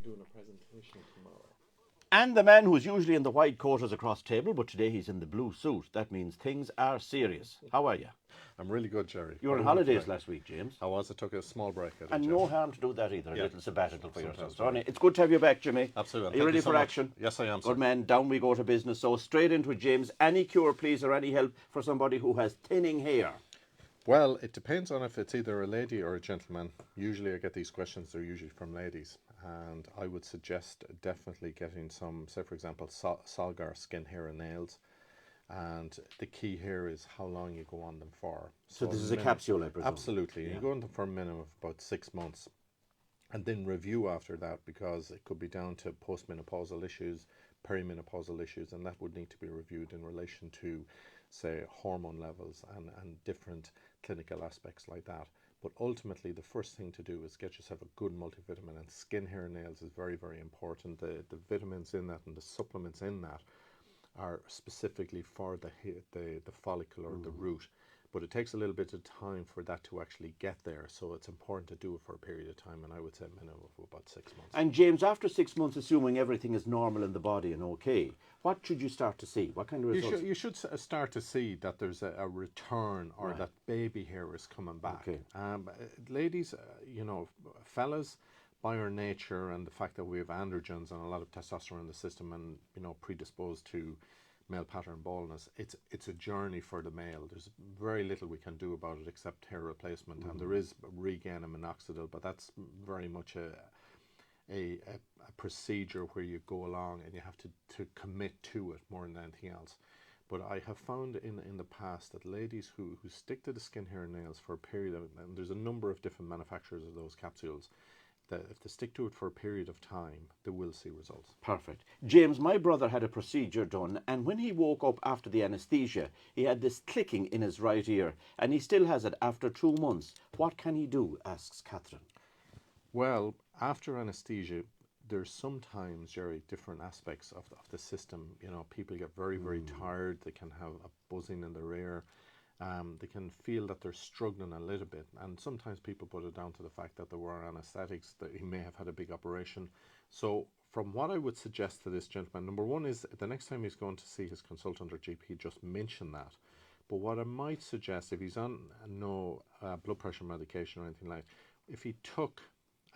I'm doing a presentation tomorrow. And the man who's usually in the white coat is across the table, but today he's in the blue suit. That means things are serious. How are you? I'm really good, Jerry. You were on What about holidays today? last week, James. I was. I took a small break. I did, And yeah. no harm to do that either. A Yeah. little sabbatical for Sometimes yourself. we So do. it's good to have you back, Jimmy. Absolutely. Are you Thank ready you so for much. action? Yes, I am, sir. Good man. Down we go to business. So straight into it, James. Any cure, please, or any help for somebody who has thinning hair? Well, it depends on if it's either a lady or a gentleman. Usually I get these questions, they're usually from ladies. And I would suggest definitely getting some, say for example, Solgar skin, hair and nails. And the key here is how long you go on them for. So this is a capsule, I presume. Absolutely. Yeah. You go on them for a minimum of about 6 months. And then review after that, because it could be down to postmenopausal issues, perimenopausal issues, and that would need to be reviewed in relation to, say, hormone levels and different clinical aspects like that. But ultimately, the first thing to do is get yourself a good multivitamin, and skin, hair, nails is very, very important. The vitamins in that and the supplements in that are specifically for the follicle or the root. But it takes a little bit of time for that to actually get there. So it's important to do it for a period of time, and I would say a minimum of about 6 months. And James, after 6 months, assuming everything is normal in the body and okay, what should you start to see? What kind of results? You should start to see that there's a return, or Right. that baby hair is coming back. Okay. Ladies, fellas, by our nature and the fact that we have androgens and a lot of testosterone in the system, and predisposed to male pattern baldness, it's a journey for the male. There's very little we can do about it except hair replacement, and there is regain and minoxidil, but that's very much a procedure where you go along and you have to commit to it more than anything else. But I have found in the past that ladies who stick to the skin, hair and nails for a period of, and there's a number of different manufacturers of those capsules, that if they stick to it for a period of time, they will see results. Perfect. James, my brother had a procedure done, and when he woke up after the anaesthesia, he had this clicking in his right ear, and he still has it after 2 months. What can he do? Asks Catherine. Well, after anesthesia, there's sometimes, Jerry, different aspects of the system. People get very, very tired. They can have a buzzing in their ear. They can feel that they're struggling a little bit. And sometimes people put it down to the fact that there were anesthetics, that he may have had a big operation. So from what I would suggest to this gentleman, number one is the next time he's going to see his consultant or GP, just mention that. But what I might suggest, if he's on no blood pressure medication or anything like, if he took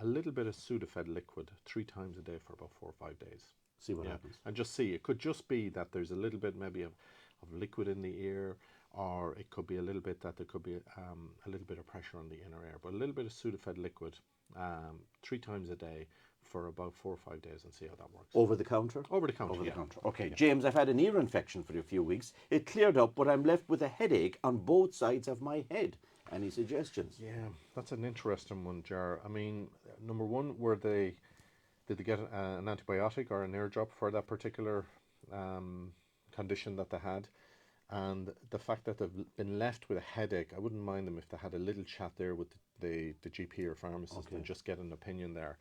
a little bit of Sudafed liquid 3 times a day for about 4 or 5 days. See what happens. And just see. It could just be that there's a little bit maybe of liquid in the ear, or it could be a little bit that there could be a little bit of pressure on the inner ear. But a little bit of Sudafed liquid 3 times a day for about 4 or 5 days, and see how that works. Over the counter? Over the counter, Over the yeah. counter. Okay, James, I've had an ear infection for a few weeks. It cleared up, but I'm left with a headache on both sides of my head. Any suggestions? Yeah, that's an interesting one, Jar. I mean, number one, did they get an antibiotic or an ear drop for that particular condition that they had? And the fact that they've been left with a headache, I wouldn't mind them if they had a little chat there with the GP or pharmacist and just get an opinion there.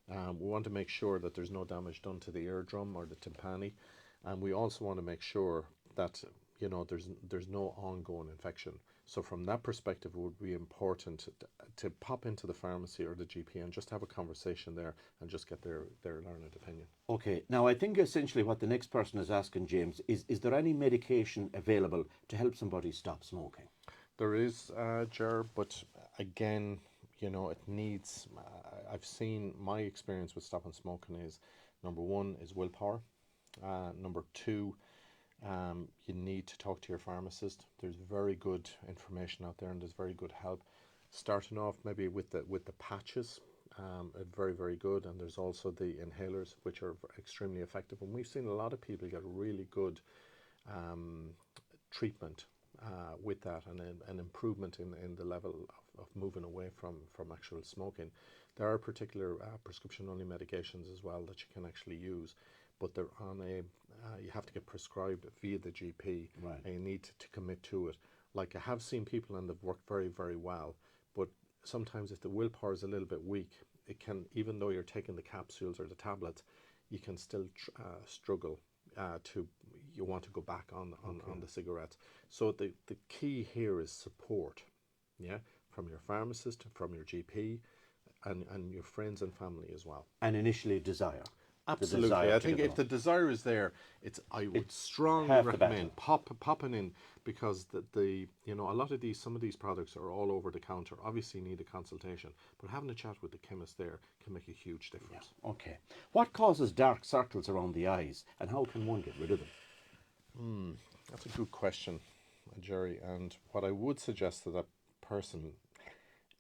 We want to make sure that there's no damage done to the eardrum or the tympani, and we also want to make sure that there's no ongoing infection. So from that perspective, it would be important to pop into the pharmacy or the GP and just have a conversation there and just get their learned opinion. Okay, now I think essentially what the next person is asking, James, is there any medication available to help somebody stop smoking? There is, Ger, but again, it needs, I've seen, my experience with stopping smoking is, number one is willpower. Number two, you need to talk to your pharmacist. There's very good information out there, and there's very good help. Starting off maybe with the patches, very, very good. And there's also the inhalers, which are extremely effective. And we've seen a lot of people get really good treatment with that, and an improvement in the level of moving away from actual smoking. There are particular prescription only medications as well that you can actually use, but they're on you have to get prescribed via the GP, Right. and you need to commit to it. Like, I have seen people and they've worked very, very well, but sometimes if the willpower is a little bit weak, it can, even though you're taking the capsules or the tablets, you can still struggle you want to go back on the cigarettes. So the key here is support, from your pharmacist, from your GP, and your friends and family as well. And initially desire. Absolutely. desire I to think get if them the desire is there, I would strongly half the recommend popping in, because the a lot of some of these products are all over the counter. Obviously, you need a consultation, but having a chat with the chemist there can make a huge difference. Okay. What causes dark circles around the eyes, and how can one get rid of them? That's a good question, Jerry. And what I would suggest to that person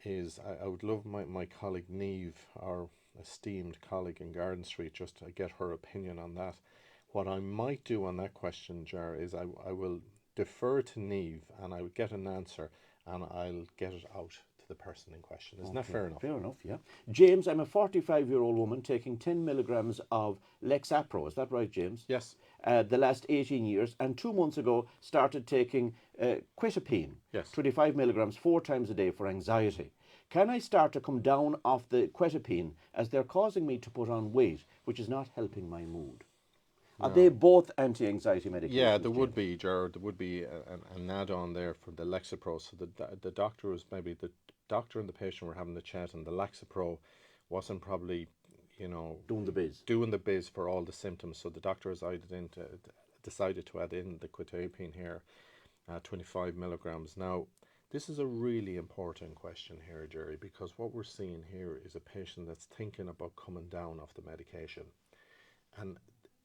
is I would love my colleague Neve, our esteemed colleague in Garden Street, just to get her opinion on that. What I might do on that question, Jar, is I will defer to Neve and I would get an answer and I'll get it out to the person in question. Isn't that fair enough? Fair enough, yeah. James, I'm a 45-year-old woman taking 10 milligrams of Lexapro. Is that right, James? Yes. The last 18 years, and 2 months ago started taking quetiapine, Yes. 25 milligrams 4 times a day for anxiety. Can I start to come down off the quetiapine, as they're causing me to put on weight, which is not helping my mood? Are they both anti-anxiety medications? Yeah, there would be, Jared. There would be an add-on there for the Lexapro. So the doctor was maybe the doctor and the patient were having the chat, and the Lexapro wasn't probably, doing the biz for all the symptoms. So the doctor has decided to add in the quetiapine here, 25 milligrams. Now, this is a really important question here, Jerry, because what we're seeing here is a patient that's thinking about coming down off the medication. And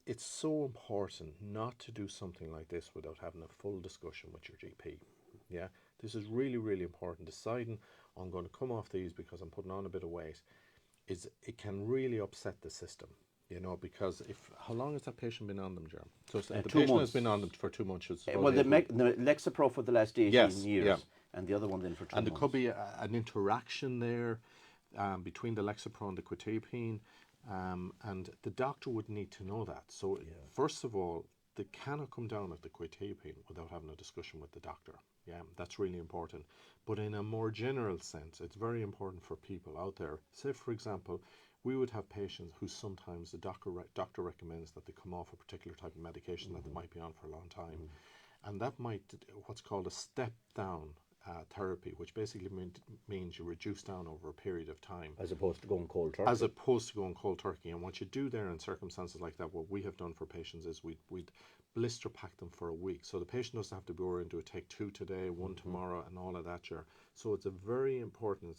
it's so important not to do something like this without having a full discussion with your GP. Yeah, this is really, really important. Deciding I'm going to come off these because I'm putting on a bit of weight, it can really upset the system. Because how long has that patient been on them, Jerm? So the 2 patient months. has been on them for 2 months. Well, the Lexapro for the last 18 Yes, years, yeah. and the other one then for 2 months. And there could be an interaction there between the Lexapro and the quetiapine, and the doctor would need to know that. So first of all, they cannot come down at the quetiapine without having a discussion with the doctor. Yeah, that's really important. But in a more general sense, it's very important for people out there. Say, for example, we would have patients who sometimes the doctor recommends that they come off a particular type of medication that they might be on for a long time. And that might, what's called a step down therapy, which basically means you reduce down over a period of time. As opposed to going cold turkey. As opposed to going cold turkey. And what you do there in circumstances like that, what we have done for patients is we'd blister pack them for a week. So the patient doesn't have to be worried, do a take 2 today, 1 tomorrow, and all of that. So it's a very important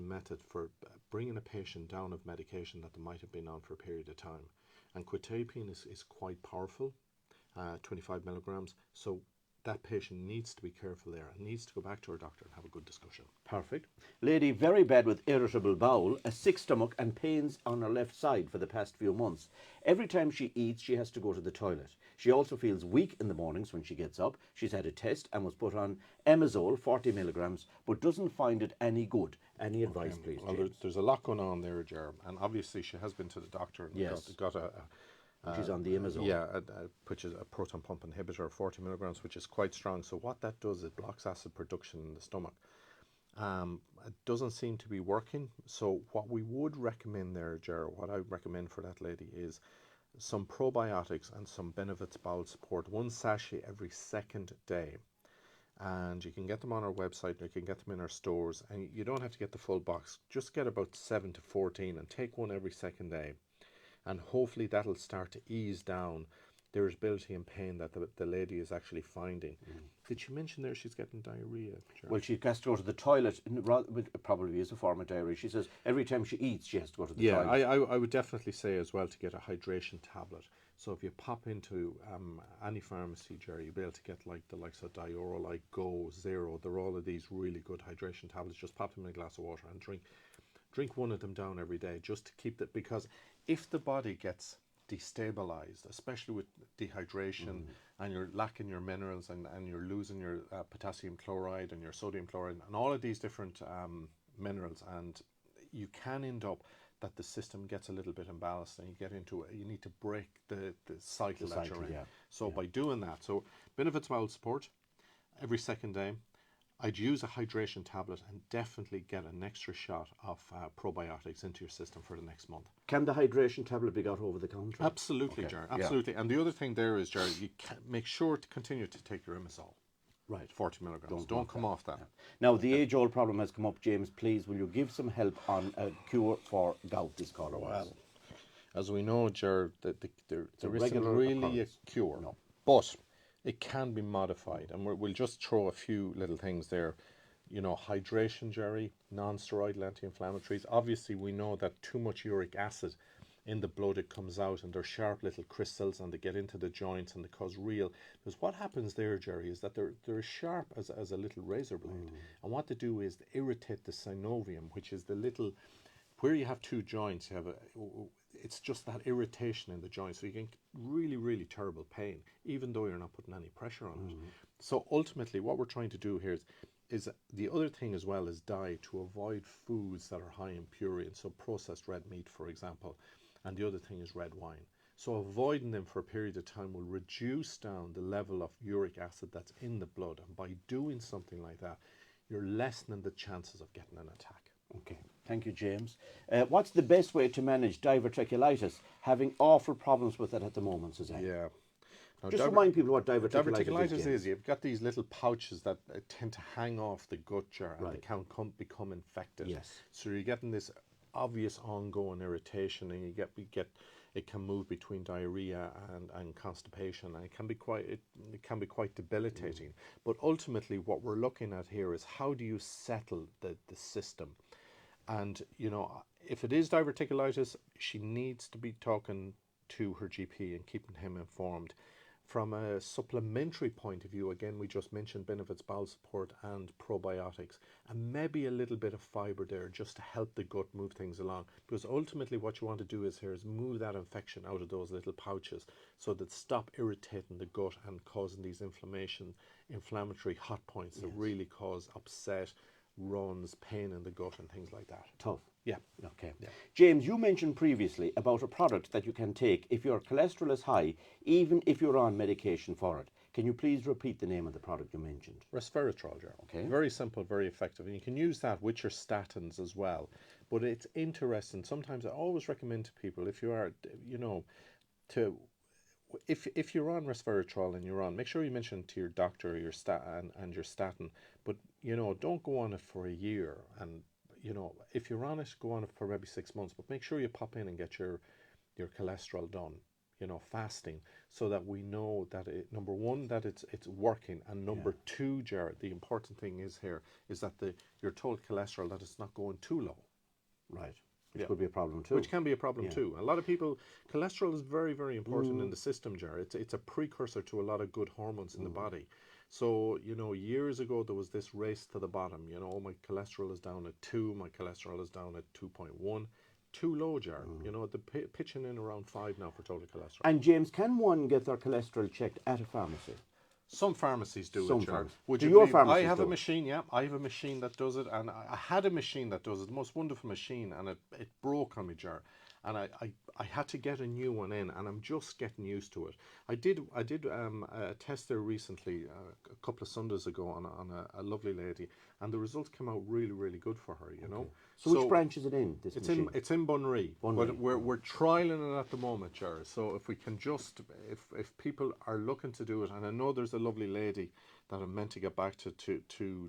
method for bringing a patient down of medication that they might have been on for a period of time. And quetiapine is quite powerful, 25 milligrams. So that patient needs to be careful there and needs to go back to her doctor and have a good discussion. Perfect. Lady very bad with irritable bowel, a sick stomach and pains on her left side for the past few months. Every time she eats, she has to go to the toilet. She also feels weak in the mornings when she gets up. She's had a test and was put on Emazole, 40 milligrams, but doesn't find it any good. Any advice, please, Well, James? there's a lot going on there, Jerm, and obviously she has been to the doctor and got a She's on the Emazole. Yeah, which is a proton pump inhibitor, 40 milligrams, which is quite strong. So what that does, it blocks acid production in the stomach. It doesn't seem to be working. So what we would recommend there, Ger, what I recommend for that lady is some probiotics and some Benefits Bowel Support, 1 sachet every second day. And you can get them on our website, you can get them in our stores, and you don't have to get the full box. Just get about 7 to 14 and take one every second day. And hopefully that'll start to ease down the irritability and pain that the lady is actually finding. Did she mention there she's getting diarrhea? Sure. Well, she has to go to the toilet. It probably is a form of diarrhea. She says every time she eats, she has to go to the toilet. Yeah, I would definitely say as well to get a hydration tablet. So if you pop into any pharmacy, Jerry, you'll be able to get like the likes of Dioro, like Go, Zero. They're all of these really good hydration tablets. Just pop them in a glass of water and drink one of them down every day, just to keep that, because if the body gets destabilized, especially with dehydration and you're lacking your minerals and you're losing your potassium chloride and your sodium chloride and all of these different minerals, and you can end up that the system gets a little bit imbalanced and you need to break the cycle that you're in. So by doing that, so Benefits Bowel Support every second day, I'd use a hydration tablet and definitely get an extra shot of probiotics into your system for the next month. Can the hydration tablet be got over the counter? Absolutely, Jar. Absolutely. And the other thing there is, Jar, you make sure to continue to take your Emazole. Right. 40 milligrams. Don't Don't come off that. Yeah. Now, the age-old problem has come up, James. Please, will you give some help on a cure for gout, this coronavirus? Well, as we know, Ger, there isn't regular really occurrence. a cure, No. but it can be modified. And we'll just throw a few little things there. You know, hydration, Jerry, non-steroidal anti-inflammatories. Obviously, we know that too much uric acid in the blood, it comes out and they're sharp little crystals and they get into the joints and they cause real. Because what happens there, Jerry, is that they're as sharp as a little razor blade. And what they do is they irritate the synovium, which is the little, where you have two joints, you have it's just that irritation in the joint. So you get really, really terrible pain, even though you're not putting any pressure on it. So ultimately, what we're trying to do here is the other thing as well is diet, to avoid foods that are high in purine, so processed red meat, for example, and the other thing is red wine. So avoiding them for a period of time will reduce down the level of uric acid that's in the blood, and by doing something like that, you're lessening the chances of getting an attack. Okay, thank you, James. What's the best way to manage diverticulitis? Having awful problems with it at the moment, Suzanne. Yeah. Now, Just remind people what diverticulitis is. is you've got these little pouches that tend to hang off the gut jar and Right. they can become infected. Yes. So you're getting this obvious ongoing irritation, and you get it can move between diarrhea and constipation, and it can be quite debilitating. But ultimately, what we're looking at here is how do you settle the system. And you know, if it is diverticulitis, she needs to be talking to her GP and keeping him informed. From a supplementary point of view, again, we just mentioned Benefits Bowel Support and probiotics, and maybe a little bit of fibre there just to help the gut move things along. Because ultimately what you want to do is move that infection out of those little pouches so that stop irritating the gut and causing these inflammatory hot points that really cause upset, runs, pain in the gut and things like that. Tough. Yeah. Okay. Yeah. James, you mentioned previously about a product that you can take if your cholesterol is high, even if you're on medication for it. Can you please repeat the name of the product you mentioned? Resveratrol, Ger. Okay. Very simple, very effective. And you can use that with your statins as well. But it's interesting. Sometimes I always recommend to people, if you are, you know, if you're on resveratrol and you're on, make sure you mention to your doctor your and your statin. But, you know, don't go on it for a year. And, you know, if you're on it, go on it for maybe 6 months. But make sure you pop in and get your cholesterol done, you know, fasting, so that we know that number one, that it's working, and number two, Jared, the important thing is that your total cholesterol, that it's not going too low. Right. Which could be a problem too. Which can be a problem too. A lot of people, cholesterol is very, very important in the system, Jared. It's a precursor to a lot of good hormones in the body. So, you know, years ago there was this race to the bottom. You know, my cholesterol is down at 2, my cholesterol is down at 2.1. Too low, Jared. You know, they're pitching in around 5 now for total cholesterol. And James, can one get their cholesterol checked at a pharmacy? Some pharmacies do Some it, Jared. pharmacies. Do your pharmacies I have do a it? machine, yeah. I have a machine that does it, and I had a machine that does it, the most wonderful machine, and it broke on me, Jared. And I had to get a new one in, and I'm just getting used to it. I did a test there recently, a couple of Sundays ago, on a lovely lady, and the results came out really, really good for her, you know. So which branch is it in, this machine? It's in Bunree, but we're trialing it at the moment, Jared. So if we can just, if people are looking to do it, and I know there's a lovely lady that I'm meant to get back to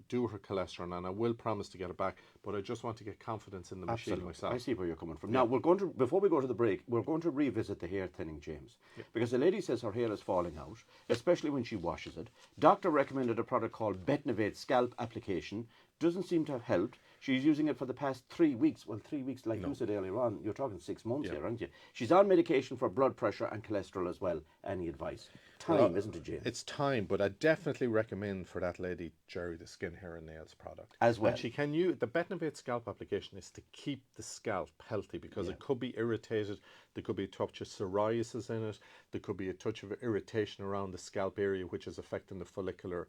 do her cholesterol, and I will promise to get it back, but I just want to get confidence in the machine myself. I see where you're coming from. Now, before we go to the break, we're going to revisit the hair thinning, James. Because the lady says her hair is falling out, especially when she washes it. Doctor recommended a product called Betnovate scalp application. Doesn't seem to have helped. She's using it for the past 3 weeks. Well, 3 weeks, like you said earlier on, you're talking 6 months here, aren't you? She's on medication for blood pressure and cholesterol as well. Any advice? Time, isn't it, James? It's time, but I definitely recommend for that lady, Jerry, the Skin, Hair and Nails product. As well. And she can use, the Betnovate scalp application is to keep the scalp healthy, because it could be irritated. There could be a touch of psoriasis in it. There could be a touch of irritation around the scalp area, which is affecting the follicular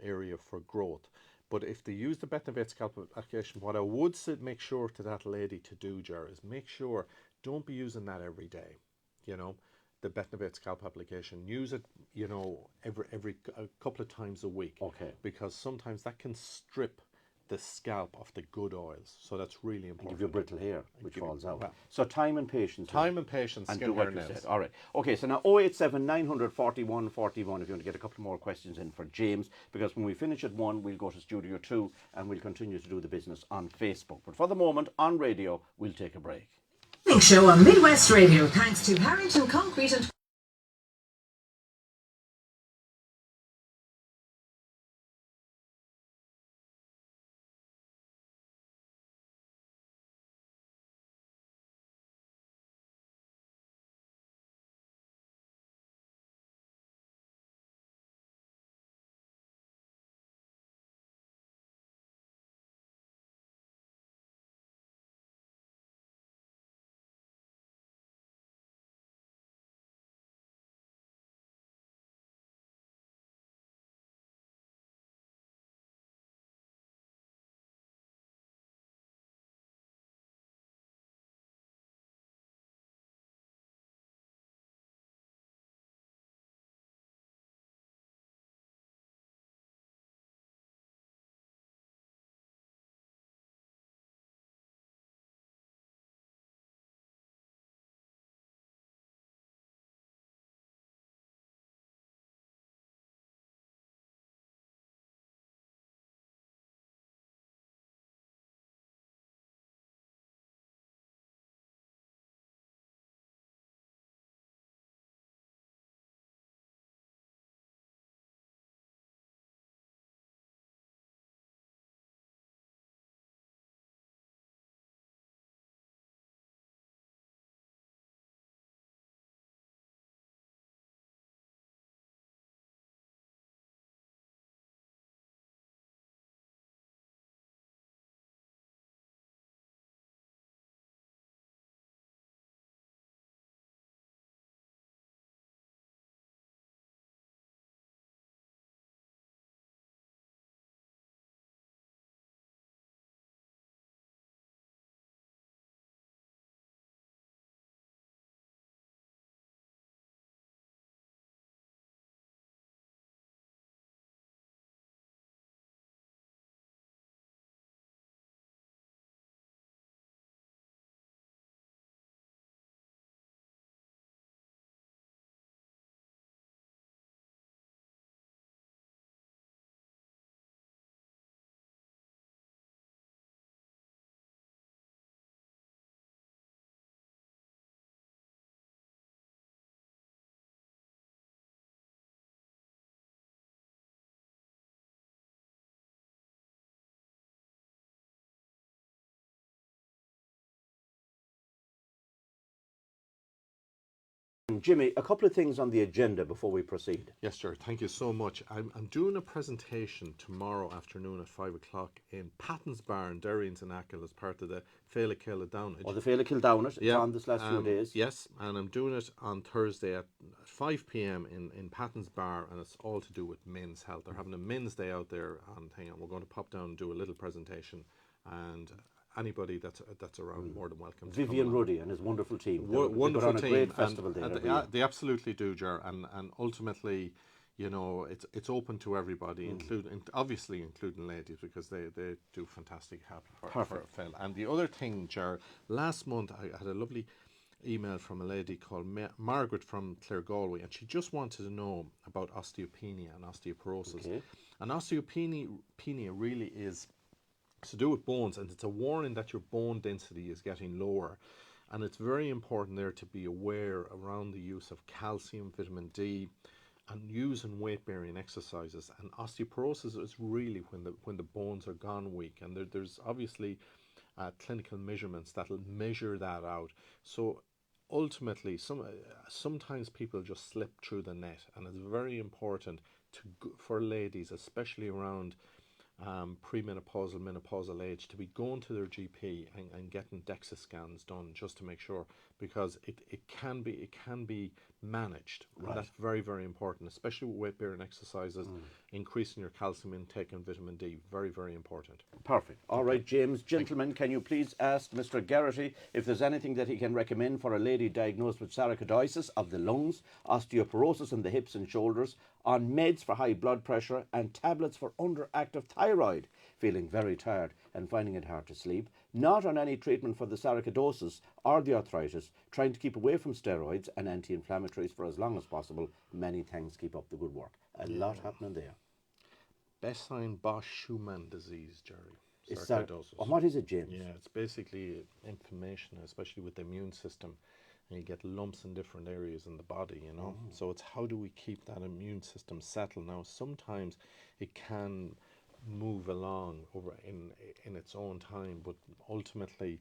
area for growth. But if they use the Betnovate scalp application, what I would say, make sure to that lady to do, Jerry, is make sure, don't be using that every day, you know. The Betnovate scalp application, use it, you know, every a couple of times a week. Okay. Because sometimes that can strip the scalp of the good oils. So that's really important. Give you brittle hair, which falls out. well, So time and patience. Time and patience, and skin, do hair, what you nails. said. All right. Okay, so now 087 941 41 if you want to get a couple more questions in for James, because when we finish at 1, we'll go to Studio 2 and we'll continue to do the business on Facebook. But for the moment, on radio, we'll take a break. Show on Midwest Radio, thanks to Harrington Concrete and Jimmy, a couple of things on the agenda before we proceed. Yes, sir. Thank you so much. I'm doing a presentation tomorrow afternoon at 5 o'clock in Patton's Bar in Derry and Achill as part of the Féile Céile Downage. Or the Féile Céile Downage. It's on this last few days. Yes, and I'm doing it on Thursday at 5 p.m. in Patton's Bar, and it's all to do with men's health. They're having a men's day out there, and we're going to pop down and do a little presentation, and anybody that's around more than welcome. Vivian Ruddy and his wonderful team. Wonderful team. A great festival and they absolutely do, Ger, and ultimately, it's open to everybody, including ladies, because they do fantastic help for Phil. And the other thing, Ger, last month I had a lovely email from a lady called Margaret from Claregalway, and she just wanted to know about osteopenia and osteoporosis. Okay. And osteopenia really is to do with bones, and it's a warning that your bone density is getting lower, and it's very important there to be aware around the use of calcium, vitamin D, and using weight-bearing exercises. And osteoporosis is really when the bones are gone weak, and there's obviously clinical measurements that'll measure that out. So ultimately, sometimes people just slip through the net, and it's very important for ladies, especially around premenopausal, menopausal age, to be going to their GP and getting DEXA scans done just to make sure, because it can be managed. Right. And that's very, very important, especially with weight bearing exercises, increasing your calcium intake and vitamin D. Very, very important. Perfect. All right, James. Gentlemen, can you please ask Mr. Geraghty if there's anything that he can recommend for a lady diagnosed with sarcoidosis of the lungs, osteoporosis in the hips and shoulders, on meds for high blood pressure and tablets for underactive thyroid, feeling very tired and finding it hard to sleep, not on any treatment for the sarcoidosis or the arthritis, trying to keep away from steroids and anti-inflammatories for as long as possible. Many thanks. Keep up the good work. A lot happening there. Bessine-Bosch-Schumann disease, Jerry. Is that, Sarcoidosis. what is it, James? Yeah, it's basically inflammation, especially with the immune system. And you get lumps in different areas in the body, you know. So it's how do we keep that immune system settled? Now, sometimes it can move along over in its own time, but ultimately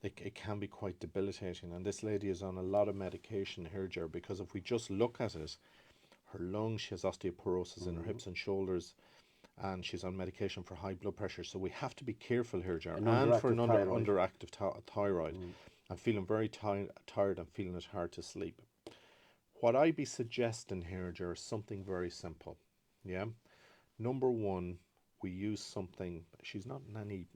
it can be quite debilitating. And this lady is on a lot of medication here, Jerry, because if we just look at it, her lungs, she has osteoporosis in her hips and shoulders, and she's on medication for high blood pressure. So we have to be careful here, Jar, and for an underactive thyroid. I'm feeling very tired and feeling it hard to sleep. What I'd be suggesting here, Jar, is something very simple. Yeah. Number one, we use something. She's not in any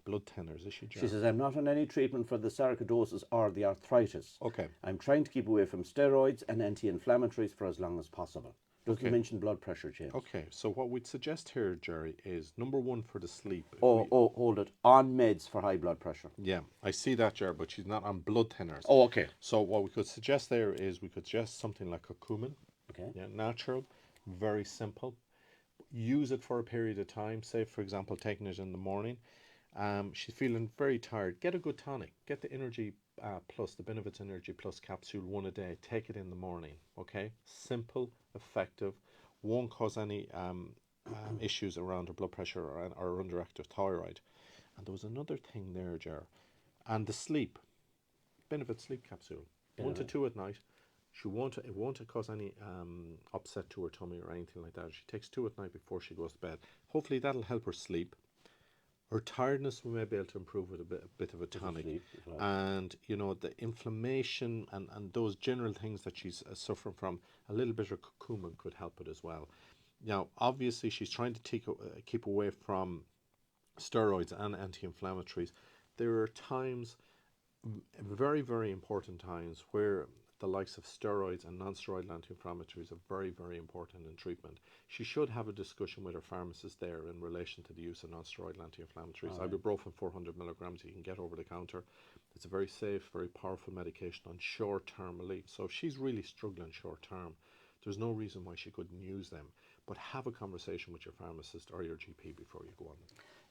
blood thinners, is she, Jar? She says, I'm not on any treatment for the sarcoidosis or the arthritis. Okay. I'm trying to keep away from steroids and anti-inflammatories for as long as possible. Doesn't mention blood pressure, James. Okay, so what we'd suggest here, Jerry, is number one for the sleep. Hold it. On meds for high blood pressure. Yeah, I see that, Jerry, but she's not on blood thinners. Oh, okay. So what we could suggest there is we could suggest something like curcumin. Okay. Yeah, natural, very simple. Use it for a period of time. Say, for example, taking it in the morning. She's feeling very tired. Get a good tonic. Get the Energy Plus, the Benefits Energy Plus capsule, one a day. Take it in the morning. Okay, simple, effective, won't cause any issues around her blood pressure or underactive thyroid. And there was another thing there, Jar, and the sleep. Benefit Sleep Capsule, 1 to 2 at night. It won't cause any upset to her tummy or anything like that. She takes 2 at night before she goes to bed. Hopefully that'll help her sleep. Her tiredness we may be able to improve with a bit of a tonic. And, you know, the inflammation and those general things that she's suffering from, a little bit of curcumin could help it as well. Now, obviously, she's trying to keep away from steroids and anti-inflammatories. There are times, very, very important times, where the likes of steroids and non-steroidal anti-inflammatories are very, very important in treatment. She should have a discussion with her pharmacist there in relation to the use of non-steroidal anti-inflammatories. Ibuprofen 400 milligrams you can get over the counter. It's a very safe, very powerful medication on short-term relief. So if she's really struggling short-term, there's no reason why she couldn't use them. But have a conversation with your pharmacist or your GP before you go on.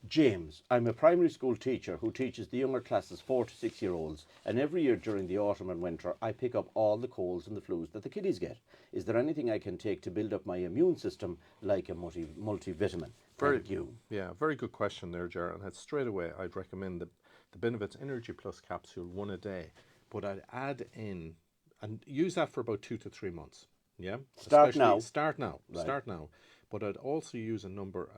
James, I'm a primary school teacher who teaches the younger classes 4 to 6 year olds, and every year during the autumn and winter I pick up all the colds and the flus that the kiddies get. Is there anything I can take to build up my immune system, like a multivitamin? Thank you. Yeah, very good question there, Jar. And straight away I'd recommend the Benefits Energy Plus capsule, 1 a day. But I'd add in and use that for about 2 to 3 months. Yeah. Start now. Right. Start now. But I'd also use another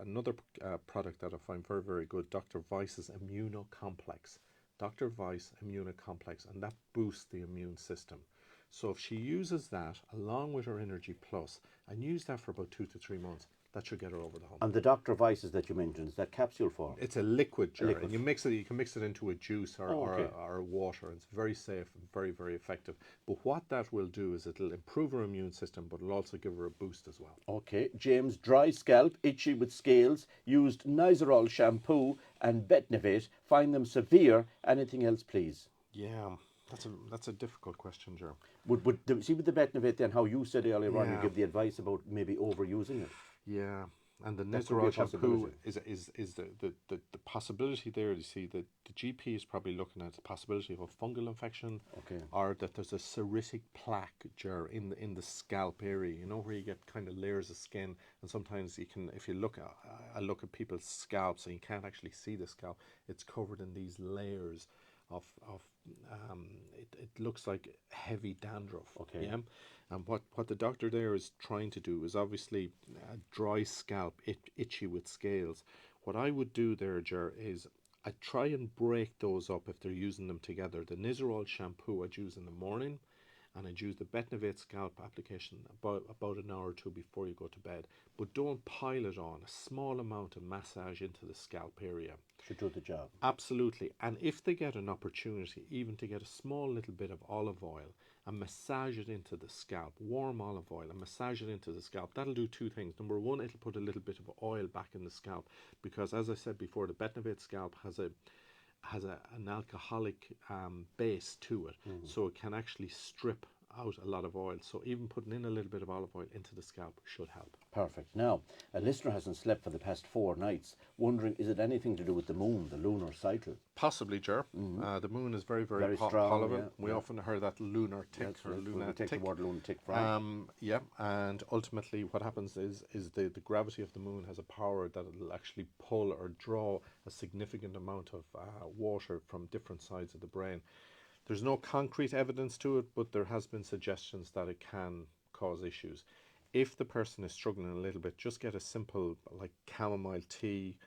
product that I find very, very good, Dr. Weiss's Immunocomplex. Dr. Weiss Immunocomplex, and that boosts the immune system. So if she uses that along with her Energy Plus and use that for about 2 to 3 months, that should get her over the hump. And the Dr. Weiss's that you mentioned, is that capsule form? It's a liquid, Jar, and you can mix it into a juice or water. It's very safe and very, very effective. But what that will do is it'll improve her immune system, but it'll also give her a boost as well. Okay, James, dry scalp, itchy with scales, used Nizoral shampoo and Betnevate. Find them severe. Anything else, please? Yeah, that's a difficult question, Jar. See with the Betnevate then, how you said earlier on, you give the advice about maybe overusing it. Yeah, and the Nizoral shampoo is the possibility there. You see, the GP is probably looking at the possibility of a fungal infection, or that there's a psoriatic plaque, Jar, in the scalp area. You know, where you get kind of layers of skin, and sometimes you can, if you look at people's scalps, and you can't actually see the scalp, it's covered in these layers of it looks like heavy dandruff. Yeah. And what the doctor there is trying to do is obviously dry scalp, itchy with scales. What I would do there, Jar, is I try and break those up if they're using them together. The Nizoral shampoo I'd use in the morning, and I'd use the Betnovate scalp application about an hour or two before you go to bed. But don't pile it on. A small amount of massage into the scalp area Should do the job. absolutely. And if they get an opportunity even to get a small little bit of olive oil and massage it into the scalp, warm olive oil, and massage it into the scalp, that'll do two things. Number one, it'll put a little bit of oil back in the scalp, because as I said before, the Betnovate scalp has an alcoholic base to it, so it can actually strip out a lot of oil. So even putting in a little bit of olive oil into the scalp should help. Perfect. Now, a listener hasn't slept for the past 4 nights, wondering, is it anything to do with the moon, the lunar cycle? Possibly, Ger. The moon is very, very, Very strong, tolerable. yeah, We yeah. often heard that lunar tick That's or right. We lunatic. take the word lunatic from. Yeah, and ultimately what happens is the gravity of the moon has a power that it'll actually pull or draw a significant amount of water from different sides of the brain. There's no concrete evidence to it, but there has been suggestions that it can cause issues. If the person is struggling a little bit, just get a simple like chamomile tea,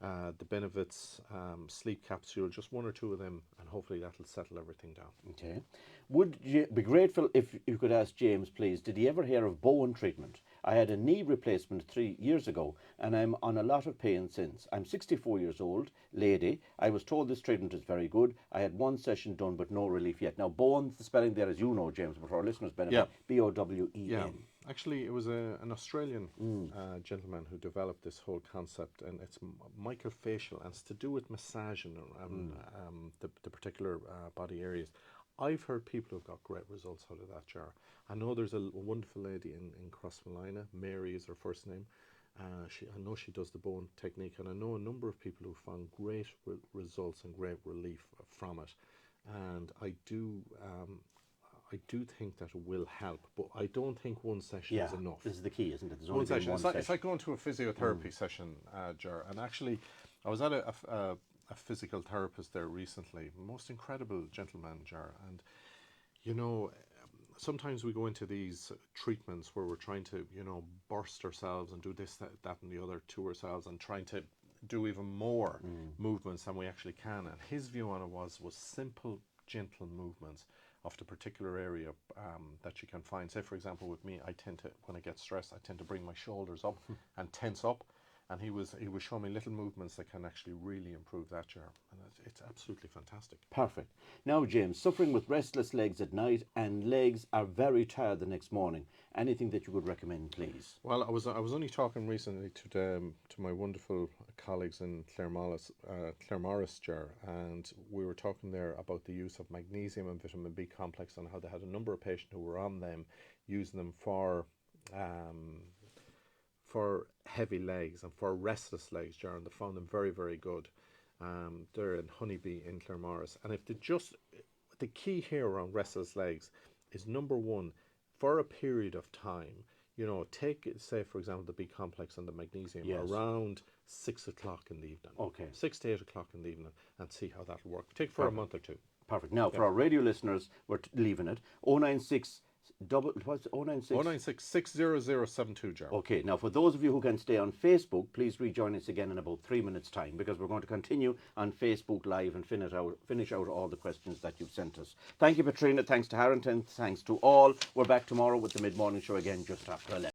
the Benevit's sleep capsule, just 1 or 2 of them, and hopefully that'll settle everything down. Okay. Would you be grateful if you could ask James, please, did he ever hear of Bowen treatment? I had a knee replacement 3 years ago, and I'm on a lot of pain since. I'm 64 years old, lady. I was told this treatment is very good. I had 1 session done, but no relief yet. Now, Bowen, the spelling there, as you know, James, but for our listeners' benefit, Yeah. B-O-W-E-N. Yeah, actually, it was an Australian gentleman who developed this whole concept, and it's mycofacial, and it's to do with massaging the particular body areas. I've heard people who've got great results out of that, Jar. I know there's a wonderful lady in Crossmolina, Mary is her first name. I know she does the bone technique, and I know a number of people who found great results and great relief from it. And I do think that it will help, but I don't think 1 session is enough. This is the key, isn't it? There's One only been session. one It's like, session. it's like going to a physiotherapy session, Ger. And actually, I was at a physical therapist there recently. Most incredible gentleman, Ger. And you know, sometimes we go into these treatments where we're trying to, burst ourselves and do this, that, and the other to ourselves, and trying to do even more movements than we actually can. And his view on it was simple, gentle movements of the particular area that you can find. Say, for example, with me, I tend to, when I get stressed, I tend to bring my shoulders up and tense up. And he was showing me little movements that can actually really improve that, Ger. And it's absolutely fantastic. Perfect. Now, James, suffering with restless legs at night and legs are very tired the next morning. Anything that you would recommend, please? Well, I was only talking recently to my wonderful colleagues in Claremorris, Ger, and we were talking there about the use of magnesium and vitamin B complex, and how they had a number of patients who were on them, using them for heavy legs and for restless legs, Ger, and they found them very, very good. They're in Honeybee in Claremorris, and if the key here around restless legs is, number one, for a period of time, take, say, for example, the B complex and the magnesium around 6 o'clock in the evening. Okay. 6 to 8 o'clock in the evening, and see how that'll work. Take for a month or two. Perfect. Now, for our radio listeners, we're leaving it. 096 what's 096? 096 60072, Ger. Okay, now for those of you who can stay on Facebook, please rejoin us again in about 3 minutes' time, because we're going to continue on Facebook Live and finish out all the questions that you've sent us. Thank you, Patrina. Thanks to Harrington. Thanks to all. We're back tomorrow with the mid-morning show again just after 11.